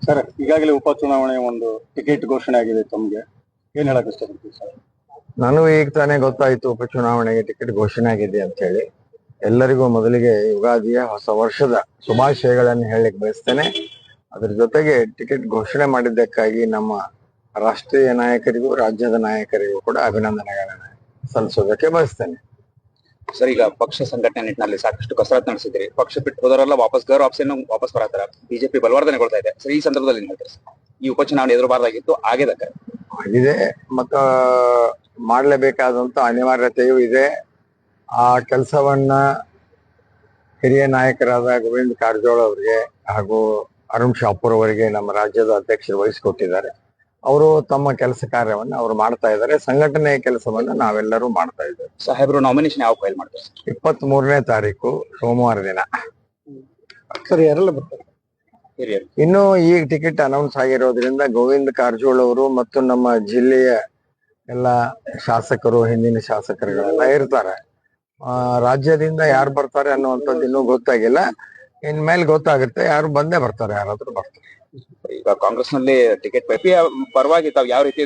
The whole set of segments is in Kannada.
ಸರ್, ಈಗಾಗಲೇ ಉಪಚುನಾವಣೆ ಒಂದು ಟಿಕೆಟ್ ಘೋಷಣೆ ಆಗಿದೆ. ತಮಗೆ ಏನ್ ಹೇಳಕ್ ಇಷ್ಟಪಡ್ತೀವಿ ಸರ್? ನನಗೂ ಈಗ ತಾನೇ ಗೊತ್ತಾಯ್ತು ಉಪಚುನಾವಣೆಗೆ ಟಿಕೆಟ್ ಘೋಷಣೆ ಆಗಿದೆ ಅಂತ ಹೇಳಿ. ಎಲ್ಲರಿಗೂ ಮೊದಲಿಗೆ ಯುಗಾದಿಯ ಹೊಸ ವರ್ಷದ ಶುಭಾಶಯಗಳನ್ನು ಹೇಳಲಿಕ್ಕೆ ಬಯಸ್ತೇನೆ. ಅದ್ರ ಜೊತೆಗೆ ಟಿಕೆಟ್ ಘೋಷಣೆ ಮಾಡಿದ್ದಕ್ಕಾಗಿ ನಮ್ಮ ರಾಷ್ಟ್ರೀಯ ನಾಯಕರಿಗೂ ರಾಜ್ಯದ ನಾಯಕರಿಗೂ ಕೂಡ ಅಭಿನಂದನೆಗಳನ್ನು ಸಲ್ಲಿಸೋದಕ್ಕೆ ಬಯಸ್ತೇನೆ. ಸರ್, ಈಗ ಪಕ್ಷ ಸಂಘಟನೆ ನಿಟ್ಟಿನಲ್ಲಿ ಸಾಕಷ್ಟು ಕಸರತ್ತು ನಡೆಸಿದ್ರಿ. ಪಕ್ಷ ಬಿಟ್ಟು ಹೋದವರೆಲ್ಲ ಗೈರ್ ಆಪ್ಷನ್ ವಾಪಸ್ ಬರತ್ತಾರ. ಬಿಜೆಪಿ ಬಲವರ್ಧನೆಗೊಳ್ತಾ ಇದೆ ಸರ್. ಈ ಸಂದರ್ಭದಲ್ಲಿ ಏನ್ ಹೇಳ್ತಾರೆ ಸರ್? ಈ ಉಪಚುನಾವಣೆ ಎದುರಬಾರ್ದಾಗಿತ್ತು, ಆಗಿದೆ ಮತ್ತ ಮಾಡಲೇಬೇಕಾದಂತ ಅನಿವಾರ್ಯತೆಯೂ ಇದೆ. ಆ ಕೆಲಸವನ್ನ ಹಿರಿಯ ನಾಯಕರಾದ ಗೋವಿಂದ ಕಾರಜೋಳ ಅವರಿಗೆ ಹಾಗೂ ಅರುಣ್ ಶಾಪುರ್ ಅವರಿಗೆ ನಮ್ಮ ರಾಜ್ಯದ ಅಧ್ಯಕ್ಷರು ವಹಿಸಿಕೊಟ್ಟಿದ್ದಾರೆ. ಅವರು ತಮ್ಮ ಕೆಲಸ ಕಾರ್ಯವನ್ನ ಅವರು ಮಾಡ್ತಾ ಇದ್ದಾರೆ. ಸಂಘಟನೆಯ ಕೆಲಸವನ್ನ ನಾವೆಲ್ಲರೂ ಮಾಡ್ತಾ ಇದ್ದೇವೆ. ಸಾಹೇಬರು ನಾಮಿನೇಷನ್ ಯಾವ ಫೈಲ್ ಮಾಡ್ತಾರೆ? 23ನೇ ತಾರೀಕು ಸೋಮವಾರ ದಿನ. ಸರ್, ಯಾರೆಲ್ಲ ಬರ್ತಾರೆ? ಇನ್ನು ಈಗ ಟಿಕೆಟ್ ಅನೌನ್ಸ್ ಆಗಿರೋದ್ರಿಂದ ಗೋವಿಂದ ಕಾರಜೋಳ ಅವರು ಮತ್ತು ನಮ್ಮ ಜಿಲ್ಲೆಯ ಎಲ್ಲ ಶಾಸಕರು, ಹಿಂದಿನ ಶಾಸಕರುಗಳೆಲ್ಲ ಇರ್ತಾರೆ. ರಾಜ್ಯದಿಂದ ಯಾರು ಬರ್ತಾರೆ ಅನ್ನುವಂಥದ್ದು ಇನ್ನೂ ಗೊತ್ತಾಗಿಲ್ಲ. ಇನ್ಮೇಲೆ ಗೊತ್ತಾಗುತ್ತೆ. ಯಾರು ಬಂದೇ ಬರ್ತಾರೆ, ಯಾರಾದ್ರೂ ಬರ್ತಾರೆ. ಈಗ ಕಾಂಗ್ರೆಸ್ ನಲ್ಲಿ ಟಿಕೆಟ್ ಪರವಾಗಿ ತಾವು ಯಾವ ರೀತಿ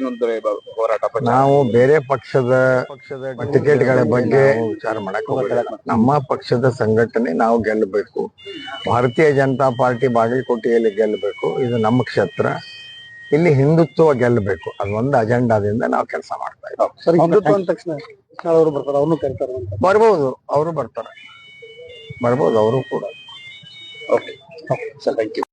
ಹೋರಾಟ? ನಾವು ಬೇರೆ ಪಕ್ಷದ ಟಿಕೆಟ್ಗಳ ಬಗ್ಗೆ ವಿಚಾರ ಮಾಡಕ್ ಹೋಗಲ್ಲ. ನಮ್ಮ ಪಕ್ಷದ ಸಂಘಟನೆ ನಾವು ಗೆಲ್ಲಬೇಕು. ಭಾರತೀಯ ಜನತಾ ಪಾರ್ಟಿ ಬಾಗಲಕೋಟೆಯಲ್ಲಿ ಗೆಲ್ಲಬೇಕು. ಇದು ನಮ್ಮ ಕ್ಷೇತ್ರ. ಇಲ್ಲಿ ಹಿಂದುತ್ವ ಗೆಲ್ಲಬೇಕು. ಅದೊಂದು ಅಜೆಂಡಾದಿಂದ ನಾವು ಕೆಲಸ ಮಾಡ್ತಾ ಇದ್ದೀವಿ. ಸರ್, ಹಿಂದುತ್ವ ಅಂದ ತಕ್ಷಣ ಅವರು ಬರ್ತಾರೆ, ಅವ್ರನ್ನು ಕರೀತಾರೆ ಅಂತ. ಬರ್ಬೋದು, ಅವರು ಬರ್ತಾರೆ, ಬರ್ಬೋದು ಅವರು ಕೂಡ. Okay sir, thank you.